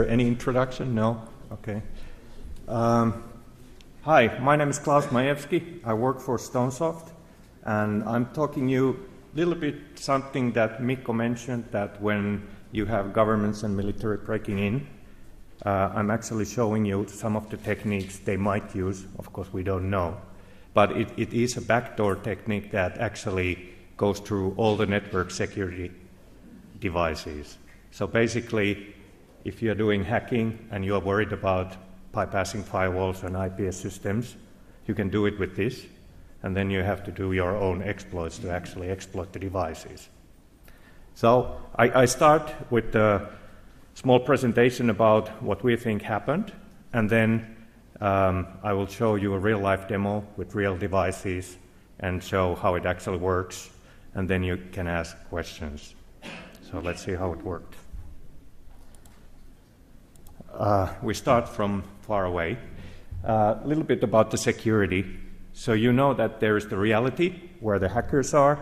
Any introduction? No? Okay. Hi, my name is Klaus Majewski. I work for Stonesoft, and I'm talking you a little bit something that Mikko mentioned, that when you have governments and military breaking in, I'm actually showing you some of the techniques they might use. Of course, we don't know. But it is a backdoor technique that actually goes through all the network security devices. So basically, if you're doing hacking and you're worried about bypassing firewalls and IPS systems, you can do it with this, and then you have to do your own exploits to actually exploit the devices. So I start with a small presentation about what we think happened, and then I will show you a real-life demo with real devices and show how it actually works, and then you can ask questions. So let's see how it worked. We start from far away. A little bit about the security. So you know that there is the reality where the hackers are,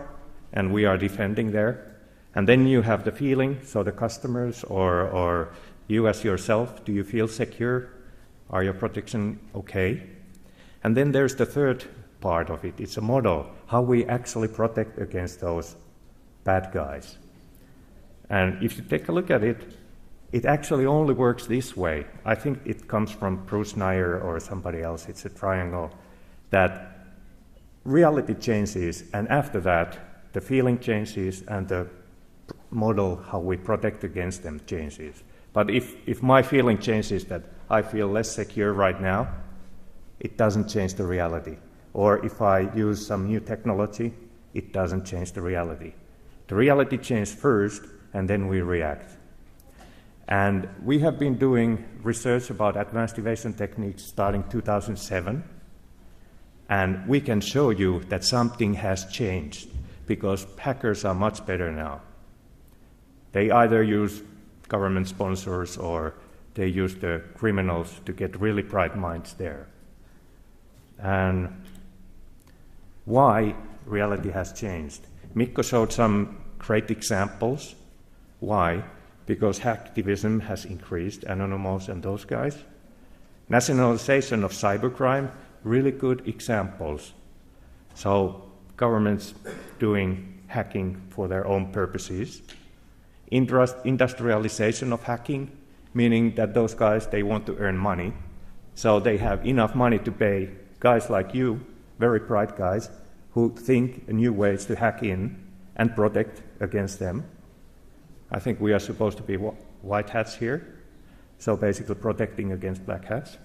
and we are defending there. And then you have the feeling, so the customers or you as yourself, do you feel secure? Are your protection okay? And then there's the third part of it. It's a model, how we actually protect against those bad guys. And if you take a look at it, it actually only works this way. I think it comes from Bruce Nair or somebody else. It's a triangle that reality changes, and after that, the feeling changes and the model, how we protect against them, changes. But if my feeling changes that I feel less secure right now, it doesn't change the reality. Or if I use some new technology, it doesn't change the reality. The reality changes first, and then we react. And we have been doing research about advanced evasion techniques starting 2007, and we can show you that something has changed because hackers are much better now. They either use government sponsors or they use the criminals to get really bright minds there. And why reality has changed? Mikko showed some great examples. Why? Because hacktivism has increased, Anonymous and those guys. Nationalization of cybercrime, really good examples. So governments doing hacking for their own purposes. Industrialization of hacking, meaning that those guys, they want to earn money. So they have enough money to pay guys like you, very bright guys, who think new ways to hack in and protect against them. I think we are supposed to be white hats here, so basically protecting against black hats.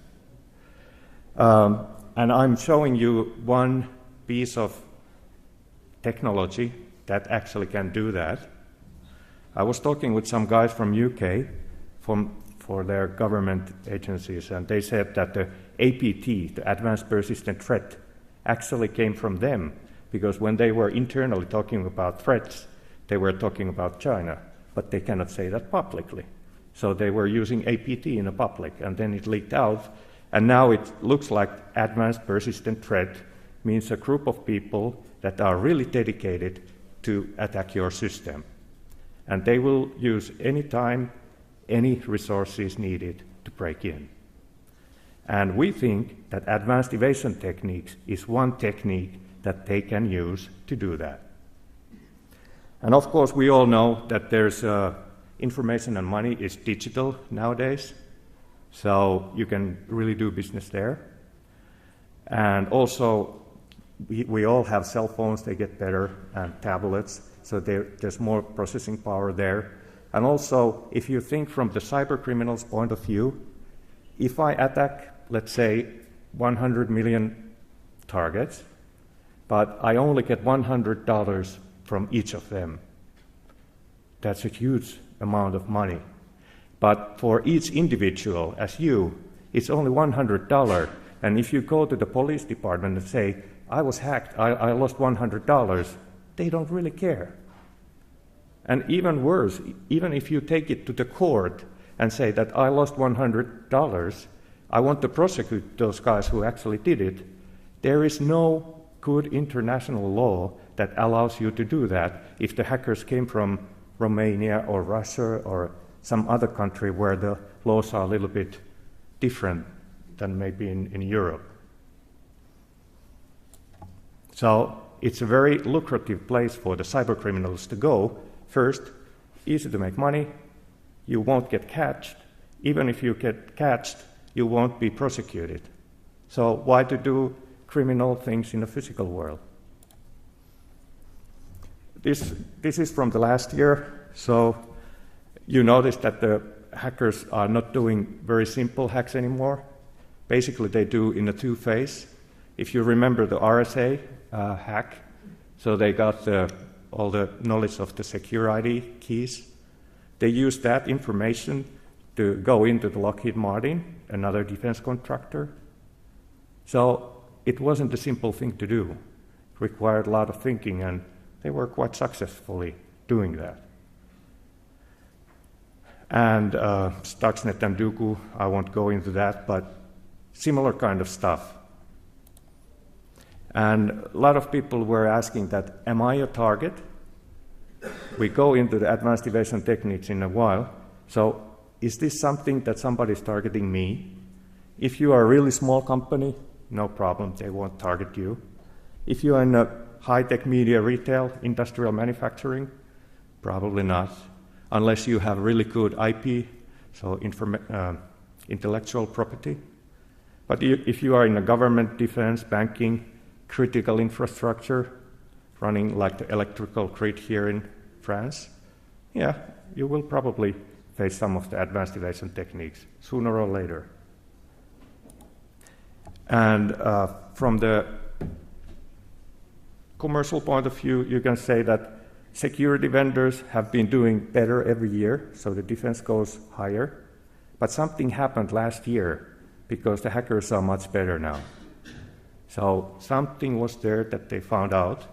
And I'm showing you one piece of technology that actually can do that. I was talking with some guys from UK for their government agencies, and they said that the APT, the Advanced Persistent Threat, actually came from them, because when they were internally talking about threats, they were talking about China. But they cannot say that publicly. So they were using APT in the public, and then it leaked out, and now it looks like advanced persistent threat means a group of people that are really dedicated to attack your system. And they will use any time, any resources needed to break in. And we think that advanced evasion techniques is one technique that they can use to do that. And of course, we all know that there's information and money is digital nowadays, so you can really do business there. And also, we all have cell phones, they get better, and tablets, so there's more processing power there. And also, if you think from the cybercriminals' point of view, if I attack, let's say, 100 million targets, but I only get $100 from each of them. That's a huge amount of money. But for each individual, as you, it's only $100. And if you go to the police department and say, I was hacked, I lost $100, they don't really care. And even worse, even if you take it to the court and say that I lost $100, I want to prosecute those guys who actually did it, there is no good international law that allows you to do that if the hackers came from Romania or Russia or some other country where the laws are a little bit different than maybe in Europe. So it's a very lucrative place for the cybercriminals to go. First, easy to make money, you won't get catched. Even if you get catched, you won't be prosecuted. So why to do criminal things in the physical world? This is from the last year, so you notice that the hackers are not doing very simple hacks anymore. Basically, they do in a two-phase. If you remember the RSA hack, so they got all the knowledge of the secure ID keys. They used that information to go into the Lockheed Martin, another defense contractor. So it wasn't a simple thing to do. It required a lot of thinking, and they were quite successfully doing that. And Stuxnet and Duku, I won't go into that, but similar kind of stuff. And a lot of people were asking that, am I a target? We go into the Advanced Evasion Techniques in a while. So is this something that somebody's targeting me? If you are a really small company, no problem, they won't target you. If you are in a high-tech media retail, industrial manufacturing, probably not, unless you have really good IP, so intellectual property. But if you are in a government, defense, banking, critical infrastructure, running like the electrical grid here in France, yeah, you will probably face some of the advanced evasion techniques sooner or later. And from the commercial point of view, you can say that security vendors have been doing better every year, so the defense goes higher. But something happened last year because the hackers are much better now. So something was there that they found out,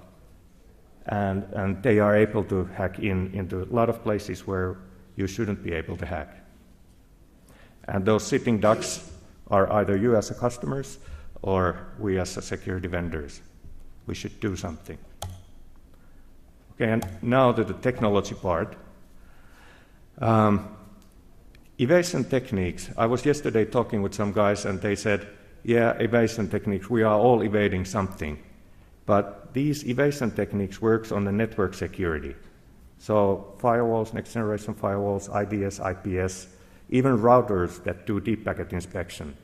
and they are able to hack into a lot of places where you shouldn't be able to hack. And those sitting ducks are either you as a customers or we as a security vendors. We should do something. Okay, and now to the technology part. Evasion techniques. I was yesterday talking with some guys and they said, yeah, evasion techniques, we are all evading something. But these evasion techniques works on the network security. So firewalls, next generation firewalls, IDS, IPS, even routers that do deep packet inspection.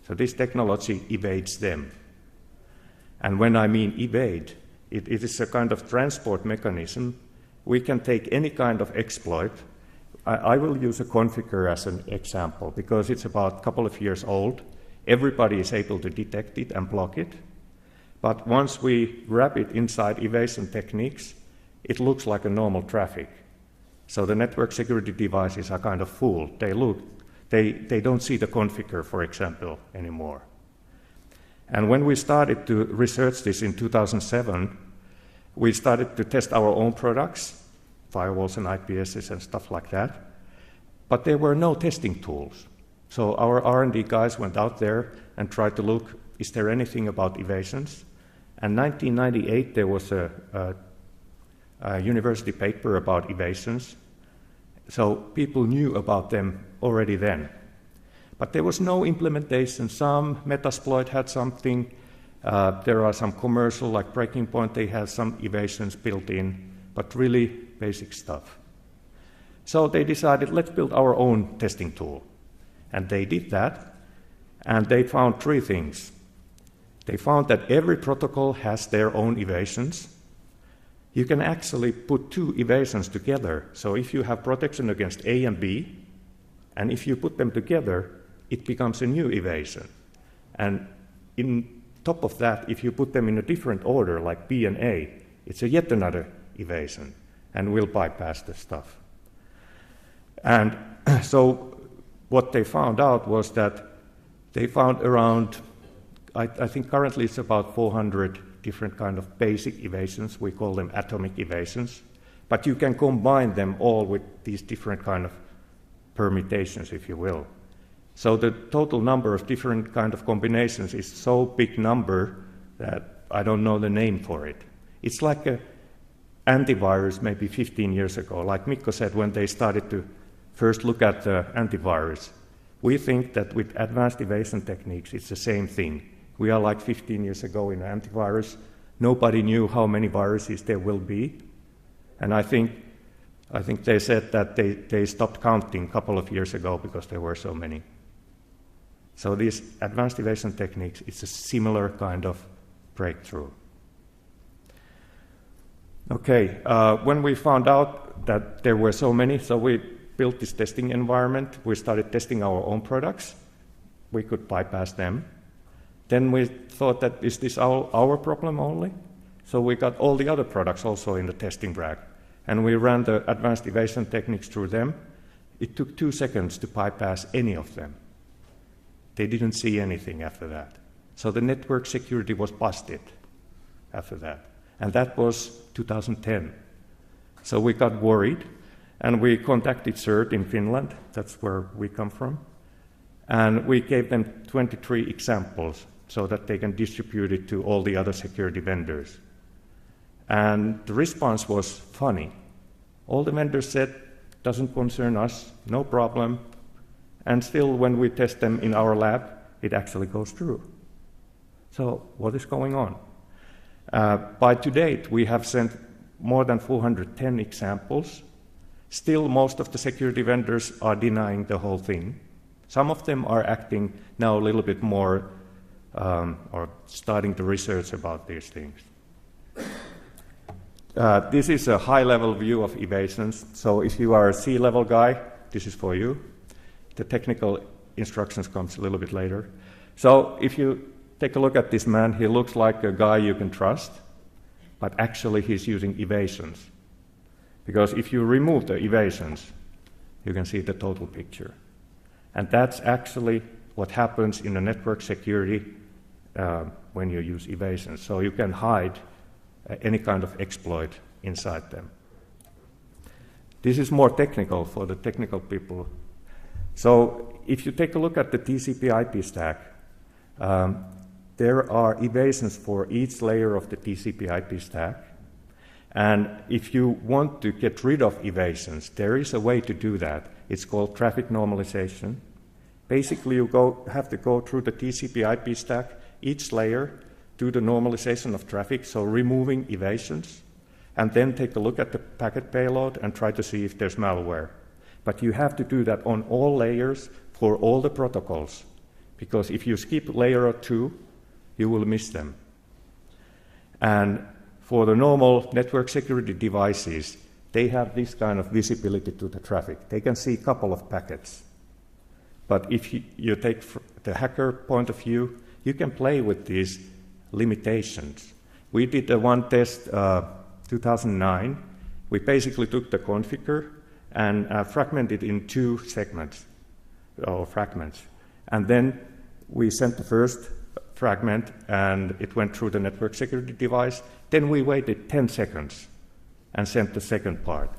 So this technology evades them. And when I mean evade, it is a kind of transport mechanism. We can take any kind of exploit. I will use a configure as an example because it's about a couple of years old. Everybody is able to detect it and block it. But once we wrap it inside evasion techniques, it looks like a normal traffic. So the network security devices are kind of fooled. They don't see the configure, for example, anymore. And when we started to research this in 2007, we started to test our own products, firewalls and IPSs and stuff like that. But there were no testing tools. So our R&D guys went out there and tried to look, is there anything about evasions? And 1998, there was a university paper about evasions. So people knew about them already then. But there was no implementation. Some Metasploit had something. There are some commercial, like Breaking Point, they have some evasions built in, but really basic stuff. So they decided, let's build our own testing tool. And they did that, and they found three things. They found that every protocol has their own evasions. You can actually put two evasions together. So if you have protection against A and B, and if you put them together, it becomes a new evasion. And in top of that, if you put them in a different order, like B and A, it's a yet another evasion, and we'll bypass the stuff. And so what they found out was that they found around, I think currently it's about 400 different kind of basic evasions. We call them atomic evasions. But you can combine them all with these different kind of permutations, if you will. So the total number of different kind of combinations is so big number that I don't know the name for it. It's like an antivirus maybe 15 years ago. Like Mikko said, when they started to first look at the antivirus. We think that with advanced evasion techniques, it's the same thing. We are like 15 years ago in antivirus. Nobody knew how many viruses there will be. And I think they said that they stopped counting a couple of years ago because there were so many. So these advanced evasion techniques, it's a similar kind of breakthrough. Okay, when we found out that there were so many, so we built this testing environment. We started testing our own products. We could bypass them. Then we thought that, is this our problem only? So we got all the other products also in the testing rack. And we ran the advanced evasion techniques through them. It took 2 seconds to bypass any of them. They didn't see anything after that. So the network security was busted after that. And that was 2010. So we got worried, and we contacted CERT in Finland. That's where we come from. And we gave them 23 examples so that they can distribute it to all the other security vendors. And the response was funny. All the vendors said, doesn't concern us, no problem. And still, when we test them in our lab, it actually goes through. So what is going on? By to date, we have sent more than 410 examples. Still, most of the security vendors are denying the whole thing. Some of them are acting now a little bit more or starting to research about these things. This is a high-level view of evasions. So if you are a C-level guy, this is for you. The technical instructions comes a little bit later. So if you take a look at this man, he looks like a guy you can trust, but actually he's using evasions. Because if you remove the evasions, you can see the total picture. And that's actually what happens in a network security when you use evasions. So you can hide any kind of exploit inside them. This is more technical for the technical people. So if you take a look at the TCP/IP stack, there are evasions for each layer of the TCP/IP stack. And if you want to get rid of evasions, there is a way to do that. It's called traffic normalization. Basically, you have to go through the TCP/IP stack, each layer, do the normalization of traffic, so removing evasions, and then take a look at the packet payload and try to see if there's malware. But you have to do that on all layers for all the protocols, because if you skip layer or two, you will miss them. And for the normal network security devices, they have this kind of visibility to the traffic. They can see a couple of packets. But if you take the hacker point of view, you can play with these limitations. We did one test 2009. We basically took the configure and fragmented in 2 segments or fragments. And then we sent the first fragment and it went through the network security device. Then we waited 10 seconds and sent the second part.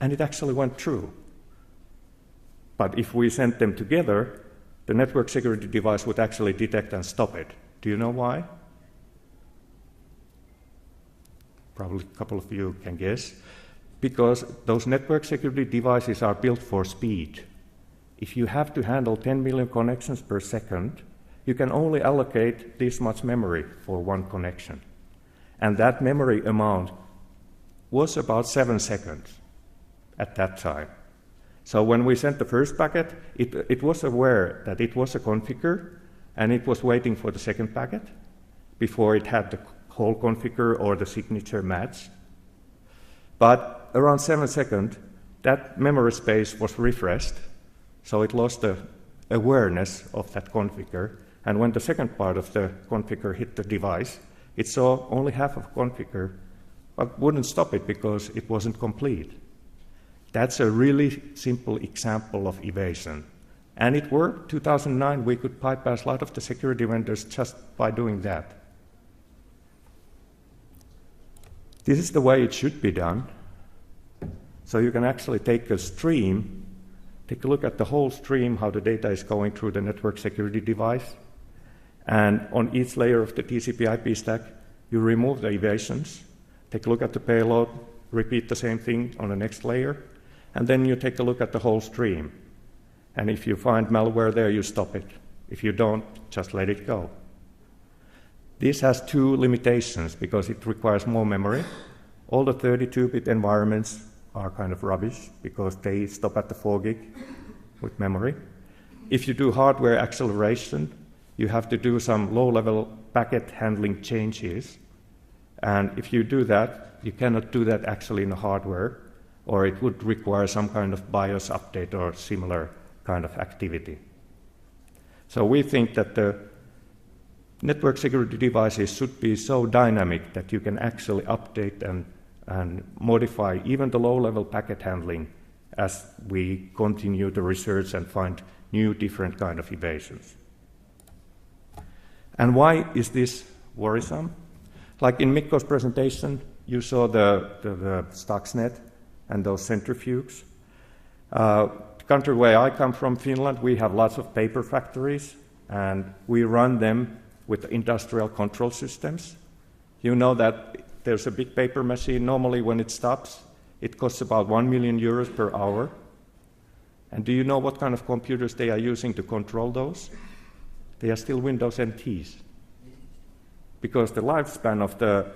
And it actually went through. But if we sent them together, the network security device would actually detect and stop it. Do you know why? Probably a couple of you can guess. Because those network security devices are built for speed. If you have to handle 10 million connections per second, you can only allocate this much memory for one connection. And that memory amount was about 7 seconds at that time. So when we sent the first packet, it was aware that it was a configure, and it was waiting for the second packet before it had the whole configure or the signature match. But around 7 seconds, that memory space was refreshed, so it lost the awareness of that configure. And when the second part of the configure hit the device, it saw only half of configure, but wouldn't stop it because it wasn't complete. That's a really simple example of evasion. And it worked. 2009, we could bypass a lot of the security vendors just by doing that. This is the way it should be done. So you can actually take a stream, take a look at the whole stream, how the data is going through the network security device. And on each layer of the TCP/IP stack, you remove the evasions, take a look at the payload, repeat the same thing on the next layer. and then you take a look at the whole stream. And if you find malware there, you stop it. If you don't, just let it go. This has two limitations because it requires more memory. All the 32-bit environments are kind of rubbish because they stop at the 4 gig with memory. If you do hardware acceleration, you have to do some low-level packet handling changes. And if you do that, you cannot do that actually in the hardware, or it would require some kind of BIOS update or similar kind of activity. So we think that the network security devices should be so dynamic that you can actually update and modify even the low-level packet handling as we continue to research and find new different kind of evasions. And why is this worrisome? Like in Mikko's presentation, you saw the Stuxnet and those centrifuges. The country where I come from, Finland, we have lots of paper factories, and we run them with industrial control systems. You know that there's a big paper machine. Normally when it stops, it costs about 1 million euros per hour. And do you know what kind of computers they are using to control those? They are still Windows NTs. Because the lifespan of the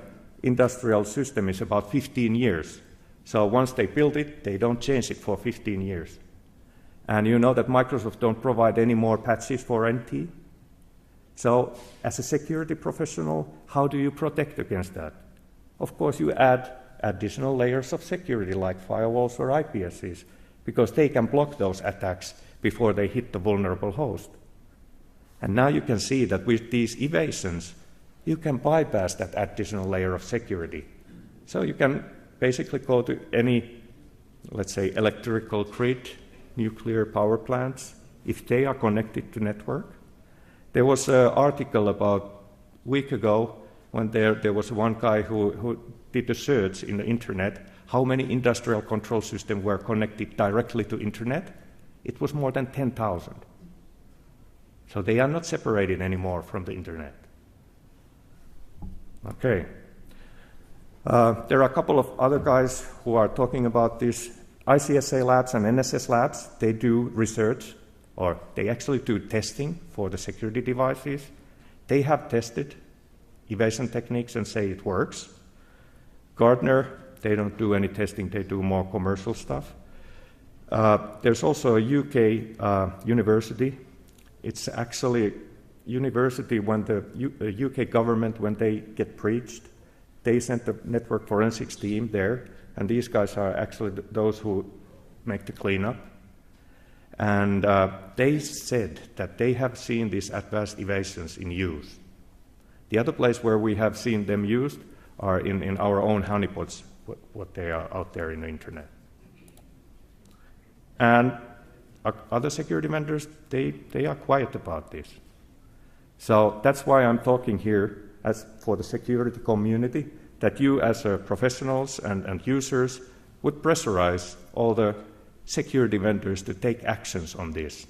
industrial system is about 15 years. So once they build it, they don't change it for 15 years. And you know that Microsoft don't provide any more patches for NT. So as a security professional, how do you protect against that? Of course, you add additional layers of security like firewalls or IPSs, because they can block those attacks before they hit the vulnerable host. And now you can see that with these evasions, you can bypass that additional layer of security. So you can basically go to any, let's say, electrical grid, nuclear power plants, if they are connected to network. There was an article about a week ago when there was one guy who did a search in the internet, how many industrial control systems were connected directly to internet. It was more than 10,000. So they are not separated anymore from the internet. Okay. There are a couple of other guys who are talking about this. ICSA labs and NSS labs, they do research, or they actually do testing for the security devices. They have tested evasion techniques and say it works. Gartner, they don't do any testing, they do more commercial stuff. There's also a UK university. It's actually university when the UK government, when they get breached, they sent the network forensics team there, and these guys are actually those who make the cleanup. And they said that they have seen these advanced evasions in use. The other place where we have seen them used are in our own honeypots, what they are out there in the internet. And other security vendors, they are quiet about this. So that's why I'm talking here as for the security community, that you as professionals and users would pressurize all the security vendors to take actions on this,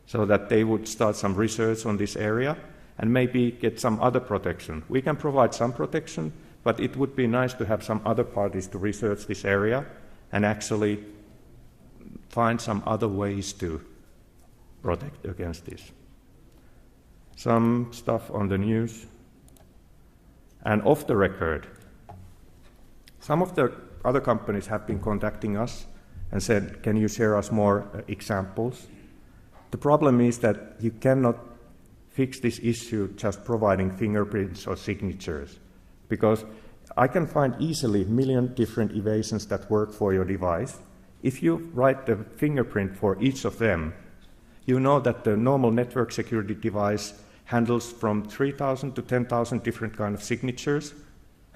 so that they would start some research on this area and maybe get some other protection. We can provide some protection, but it would be nice to have some other parties to research this area and actually find some other ways to protect against this. Some stuff on the news. And off the record, some of the other companies have been contacting us and said, can you share us more examples? The problem is that you cannot fix this issue just providing fingerprints or signatures, because I can find easily 1 million different evasions that work for your device. If you write the fingerprint for each of them, you know that the normal network security device handles from 3,000 to 10,000 different kind of signatures,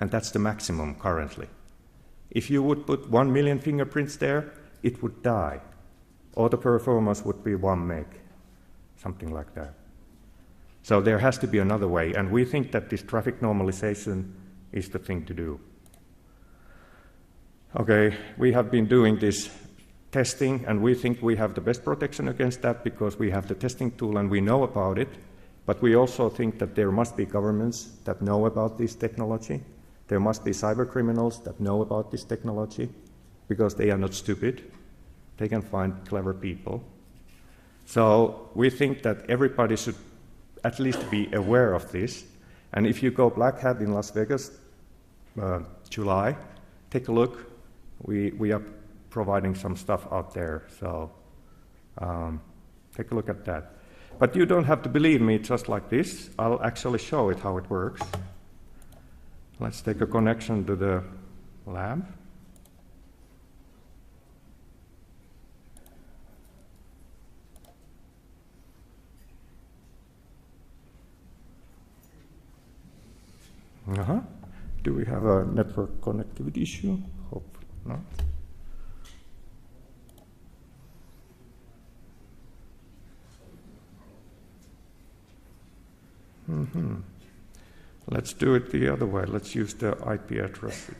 and that's the maximum currently. If you would put 1 million fingerprints there, it would die, or the performance would be 1 meg, something like that. So there has to be another way, and we think that this traffic normalization is the thing to do. Okay, we have been doing this testing, and we think we have the best protection against that because we have the testing tool and we know about it. But we also think that there must be governments that know about this technology. There must be cybercriminals that know about this technology, because they are not stupid. They can find clever people. So we think that everybody should at least be aware of this. And if you go Black Hat in Las Vegas, July, take a look. We are providing some stuff out there, so take a look at that. But you don't have to believe me just like this. I'll actually show it how it works. Let's take a connection to the lab. Do we have a network connectivity issue? Hope not. Let's do it the other way. Let's use the IP address.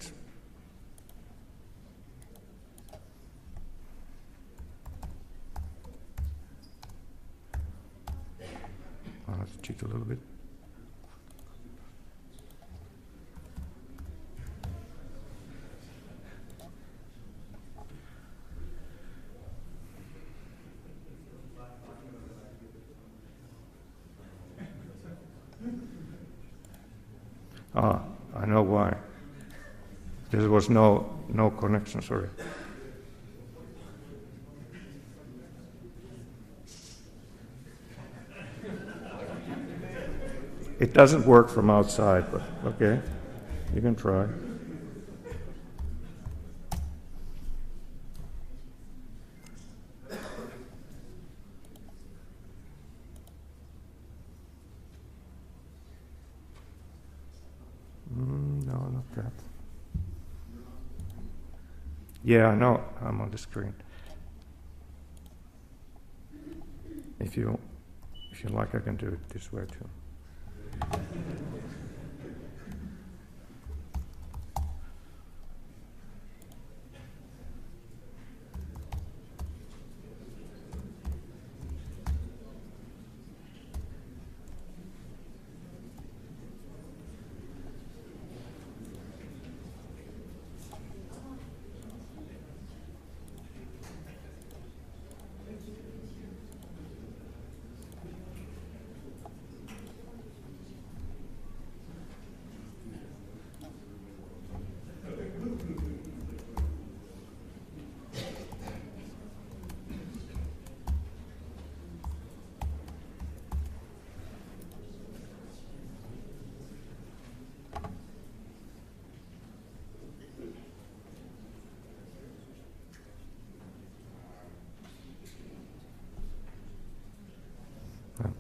Let's cheat a little bit. I know why. There was no connection, sorry. It doesn't work from outside, but okay, you can try. No, not that. Yeah, I know, I'm on the screen. If you like, I can do it this way too.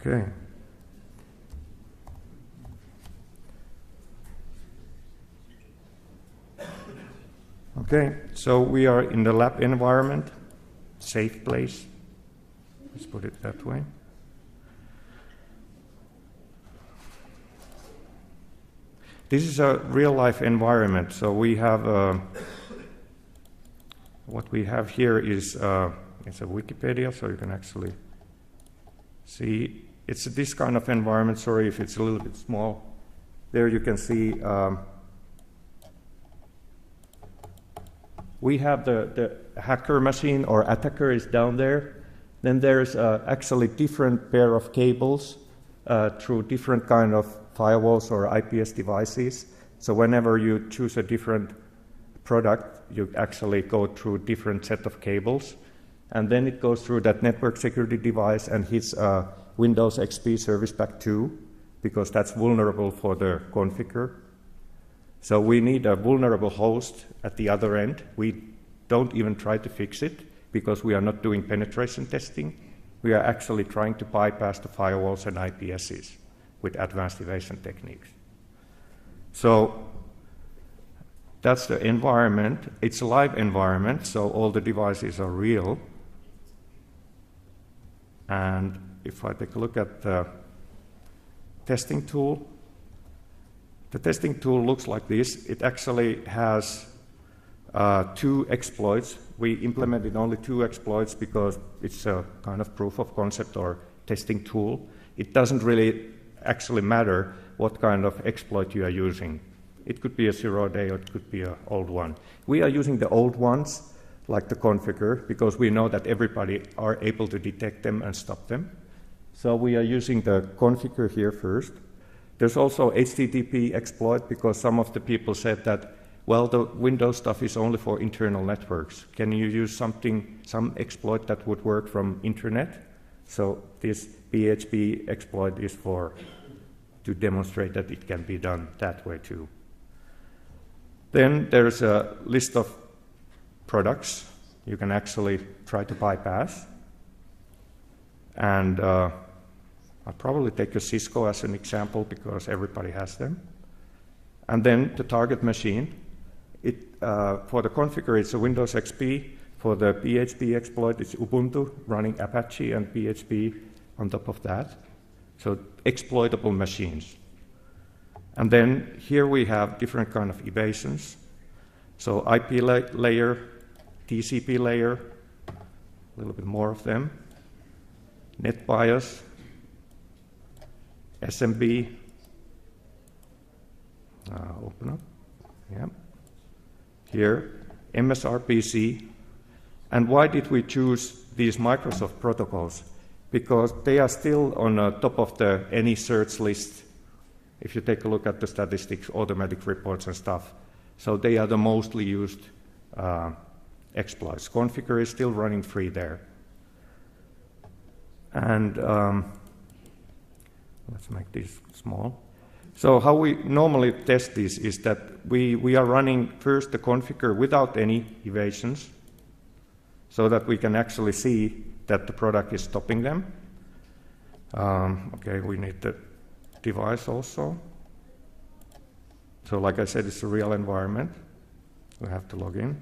Okay. Okay, so we are in the lab environment, safe place. Let's put it that way. This is a real-life environment, so we have what we have here is it's a Wikipedia, so you can actually see. It's this kind of environment. Sorry if it's a little bit small. There you can see we have the hacker machine or attacker is down there. Then there's actually different pair of cables through different kind of firewalls or IPS devices. So whenever you choose a different product, you actually go through different set of cables. And then it goes through that network security device and hits Windows XP Service Pack 2, because that's vulnerable for the configure. So we need a vulnerable host at the other end. We don't even try to fix it, because we are not doing penetration testing. We are actually trying to bypass the firewalls and IPSs with Advanced Evasion Techniques. So that's the environment. It's a live environment, so all the devices are real. And if I take a look at the testing tool, the testing tool looks like this. It actually has 2 exploits. We implemented only 2 exploits because it's a kind of proof of concept or testing tool. It doesn't really actually matter what kind of exploit you are using. It could be a 0-day or it could be an old one. We are using the old ones like the configure, because we know that everybody are able to detect them and stop them. So we are using the configure here first. There's also HTTP exploit, because some of the people said that, well, the Windows stuff is only for internal networks. Can you use some exploit that would work from internet? So this PHP exploit is to demonstrate that it can be done that way too. Then there's a list of products you can actually try to bypass. And I'll probably take a Cisco as an example because everybody has them. And then the target machine. For the configure, it's a Windows XP. For the PHP exploit, it's Ubuntu running Apache and PHP on top of that. So exploitable machines. And then here we have different kind of evasions. So IP layer, TCP layer, a little bit more of them. Net bias, SMB. Open up. Yeah. Here, MSRPC. And why did we choose these Microsoft protocols? Because they are still on top of any search list. If you take a look at the statistics, automatic reports and stuff. So they are the mostly used exploits. Configure is still running free there. And let's make this small. So how we normally test this is that we are running first the configure without any evasions, so that we can actually see that the product is stopping them. Okay, we need the device also. So like I said, it's a real environment. We have to log in.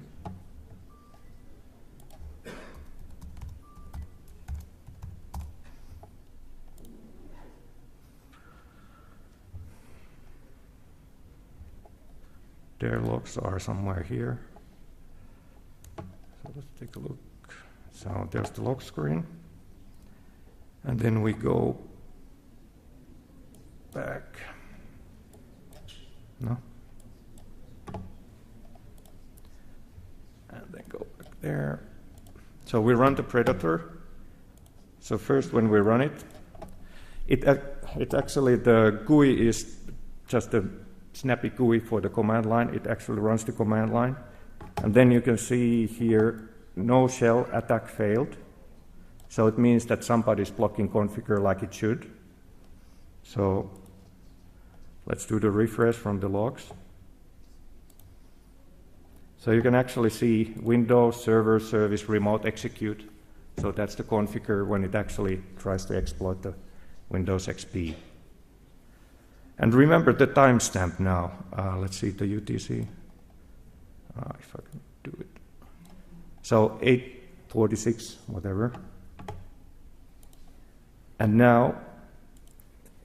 Their logs are somewhere here. So let's take a look. So there's the log screen. And then we go back. No? And then go back there. So we run the Predator. So first when we run it, it actually, the GUI is just a snappy GUI for the command line. It actually runs the command line. And then you can see here, no shell attack failed. So it means that somebody's blocking configure like it should. So let's do the refresh from the logs. So you can actually see Windows Server Service Remote Execute. So that's the configure when it actually tries to exploit the Windows XP. And remember the timestamp now. Let's see the UTC. If I can do it. So 8:46, whatever. And now,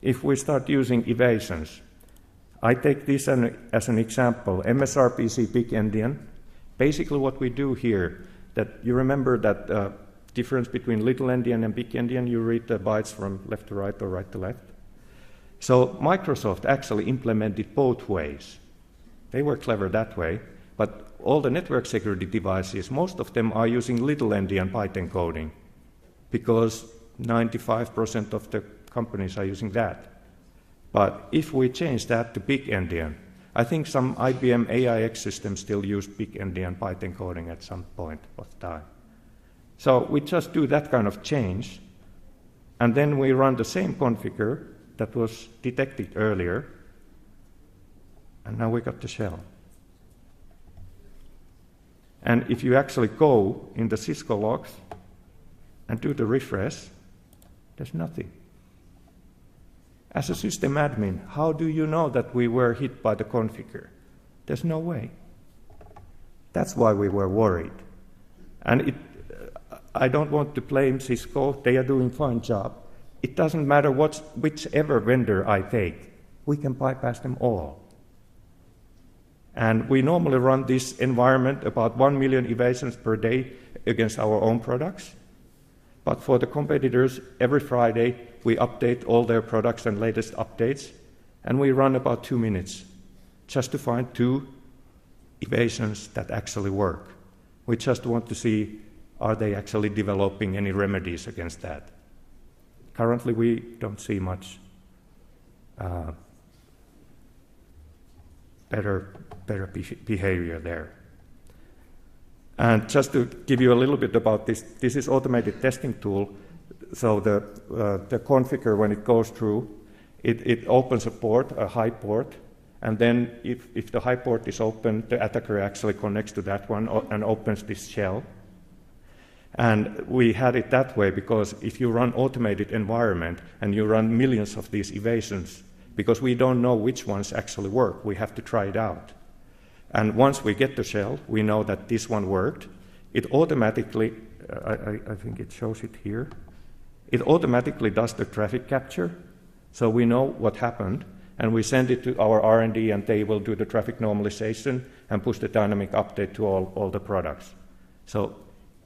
if we start using evasions, I take this as an example, MSRPC big endian. Basically what we do here, that you remember that difference between little endian and big endian, you read the bytes from left to right or right to left. So Microsoft actually implemented both ways. They were clever that way, but all the network security devices, most of them are using little endian byte encoding because 95% of the companies are using that. But if we change that to big endian, I think some IBM AIX systems still use big endian byte encoding at some point of time. So we just do that kind of change, and then we run the same configure that was detected earlier, and now we got the shell. And if you actually go in the Cisco logs and do the refresh, there's nothing. As a system admin, how do you know that we were hit by the configure? There's no way. That's why we were worried. And I don't want to blame Cisco. They are doing a fine job. It doesn't matter whichever vendor I take. We can bypass them all. And we normally run this environment about 1 million evasions per day against our own products. But for the competitors, every Friday, we update all their products and latest updates, and we run about 2 minutes just to find 2 evasions that actually work. We just want to see, are they actually developing any remedies against that? Currently, we don't see much better behavior there. And just to give you a little bit about this, this is automated testing tool. So the configure, when it goes through, it opens a port, a high port, and then if the high port is open, the attacker actually connects to that one and opens this shell. And we had it that way because if you run automated environment and you run millions of these evasions, because we don't know which ones actually work, we have to try it out. And once we get the shell, we know that this one worked. It automatically, I think it shows it here, it automatically does the traffic capture, so we know what happened, and we send it to our R&D, and they will do the traffic normalization and push the dynamic update to all the products. So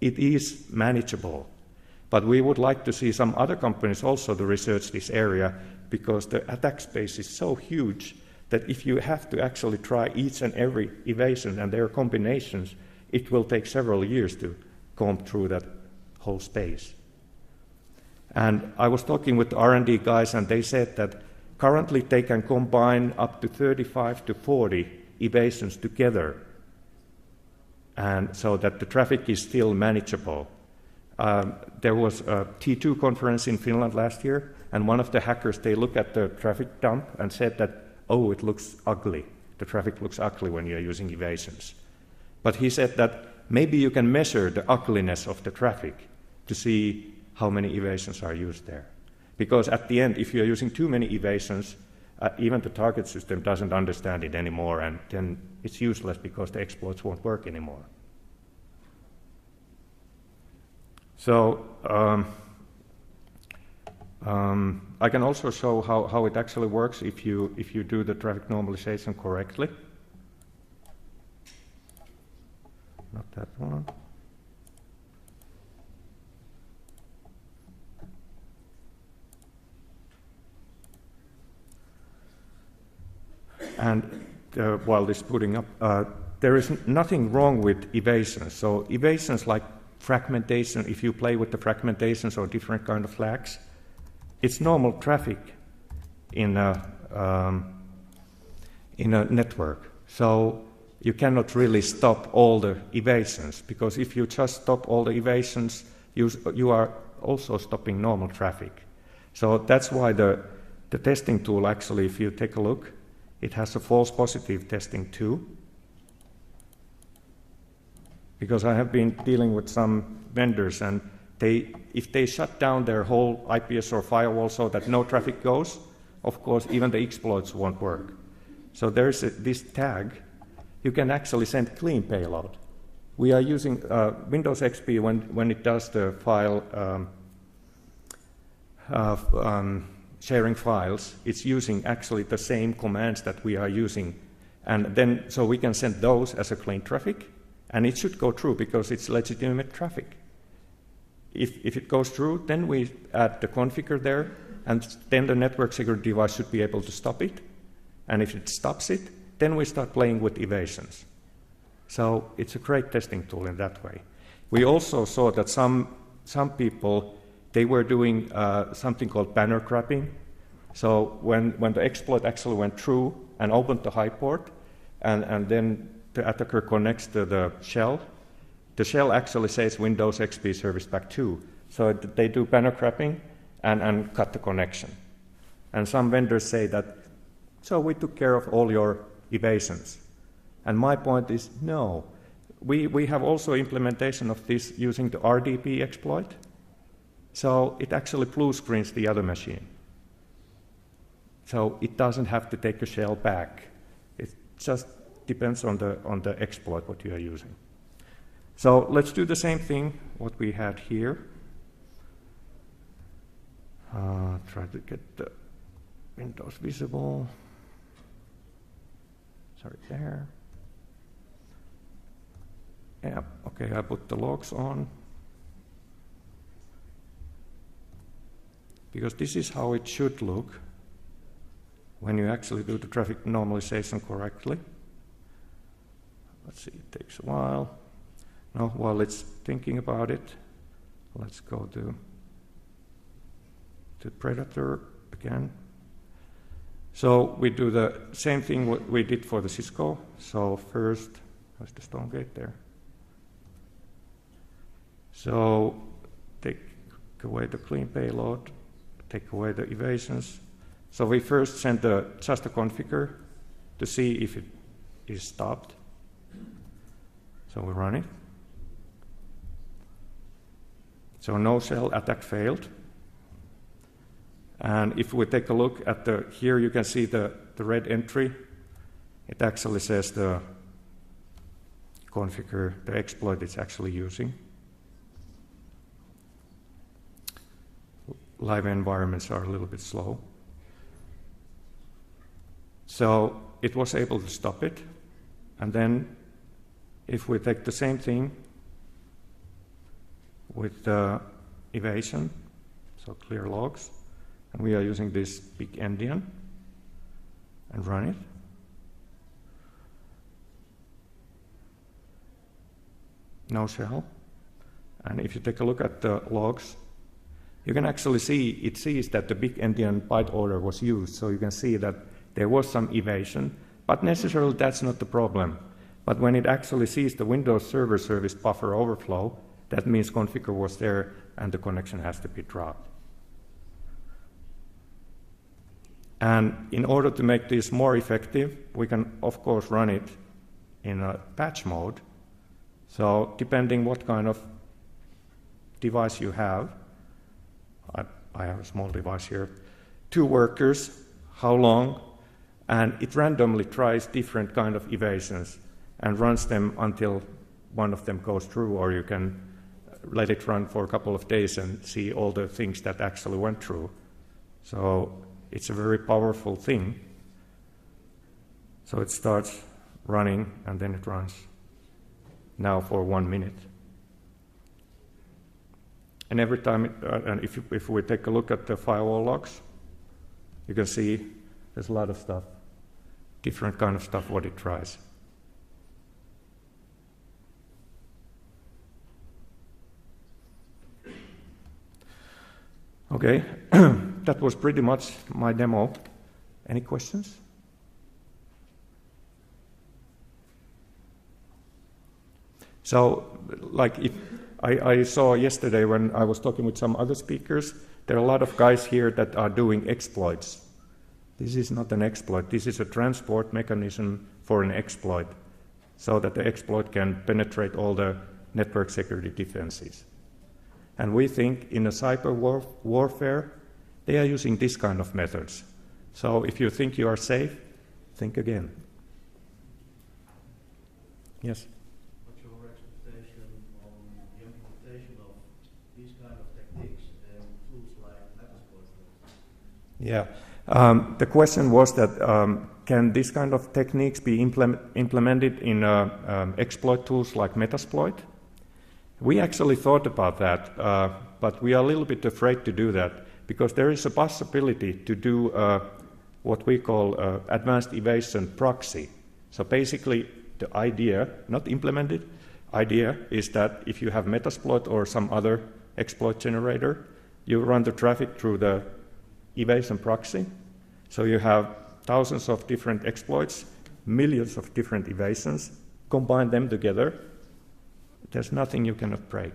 it is manageable, but we would like to see some other companies also to research this area, because the attack space is so huge that if you have to actually try each and every evasion and their combinations, it will take several years to comb through that whole space. And I was talking with the R&D guys, and they said that currently they can combine up to 35 to 40 evasions together, and so that the traffic is still manageable. There was a T2 conference in Finland last year, and one of the hackers, they looked at the traffic dump and said that, oh, it looks ugly. The traffic looks ugly when you're using evasions. But he said that maybe you can measure the ugliness of the traffic to see how many evasions are used there. Because at the end, if you're using too many evasions, even the target system doesn't understand it anymore, and then it's useless because the exploits won't work anymore. So I can also show how it actually works if you do the traffic normalization correctly. Not that one. And while this is putting up, there is nothing wrong with evasions. So evasions like fragmentation, if you play with the fragmentations or different kind of flags, it's normal traffic in a network. So you cannot really stop all the evasions, because if you just stop all the evasions, you are also stopping normal traffic. So that's why the testing tool, actually, if you take a look, it has a false positive testing too. Because I have been dealing with some vendors, and if they shut down their whole IPS or firewall so that no traffic goes, of course, even the exploits won't work. So there's this tag. You can actually send clean payload. We are using Windows XP when it does the file sharing files. It's using actually the same commands that we are using, and then so we can send those as a clean traffic, and it should go through because it's legitimate traffic. If it goes through, then we add the configure there, and then the network security device should be able to stop it. And if it stops it, then we start playing with evasions. So it's a great testing tool in that way. We also saw that some people, they were doing something called banner grabbing. So when the exploit actually went through and opened the high port, and then the attacker connects to the shell actually says Windows XP Service Pack 2. So they do banner grabbing and cut the connection. And some vendors say that, so we took care of all your evasions. And my point is, no. We have also implementation of this using the RDP exploit. So it actually blue screens the other machine. So it doesn't have to take a shell back. It just depends on the exploit what you are using. So let's do the same thing what we had here. Try to get the windows visible. Sorry, there. Yeah, okay, I put the logs on. Because this is how it should look when you actually do the traffic normalization correctly. Let's see, it takes a while. Now, while it's thinking about it, let's go to Predator again. So we do the same thing what we did for the Cisco. So first, there's the Stonegate there. So take away the clean payload, take away the evasions. So we first send just a configure to see if it is stopped. So we run it. So no shell attack failed. And if we take a look at here you can see the red entry. It actually says the configure, the exploit it's actually using. Live environments are a little bit slow. So it was able to stop it. And then if we take the same thing with the evasion, so clear logs, and we are using this big endian and run it. No shell. And if you take a look at the logs, you can actually see, it sees that the big endian byte order was used, so you can see that there was some evasion, but necessarily that's not the problem. But when it actually sees the Windows Server Service buffer overflow, that means configure was there and the connection has to be dropped. And in order to make this more effective, we can of course run it in a batch mode. So depending what kind of device you have, I have a small device here, 2 workers, how long, and it randomly tries different kind of evasions and runs them until one of them goes through, or you can let it run for a couple of days and see all the things that actually went through. So it's a very powerful thing. So it starts running and then it runs now for 1 minute. And every time, and if we take a look at the firewall logs, you can see there's a lot of stuff, different kind of stuff what it tries. Okay, that was pretty much my demo. Any questions? So, like if I saw yesterday when I was talking with some other speakers, there are a lot of guys here that are doing exploits. This is not an exploit, this is a transport mechanism for an exploit, so that the exploit can penetrate all the network security defenses. And we think in a cyber warfare, they are using this kind of methods. So if you think you are safe, think again. Yes? What's your expectation on the implementation of these kind of techniques and tools like Metasploit? Yeah. The question was that can this kind of techniques be implemented in exploit tools like Metasploit? We actually thought about that, but we are a little bit afraid to do that because there is a possibility to do what we call advanced evasion proxy. So basically the idea, not implemented, idea is that if you have Metasploit or some other exploit generator, you run the traffic through the evasion proxy. So you have thousands of different exploits, millions of different evasions, combine them together. There's nothing you cannot break.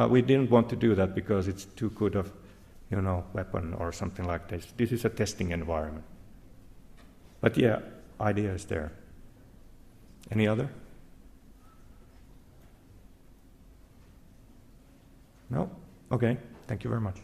We didn't want to do that because it's too good of, weapon or something like this. This is a testing environment. But yeah, idea is there. Any other? No? Okay, thank you very much.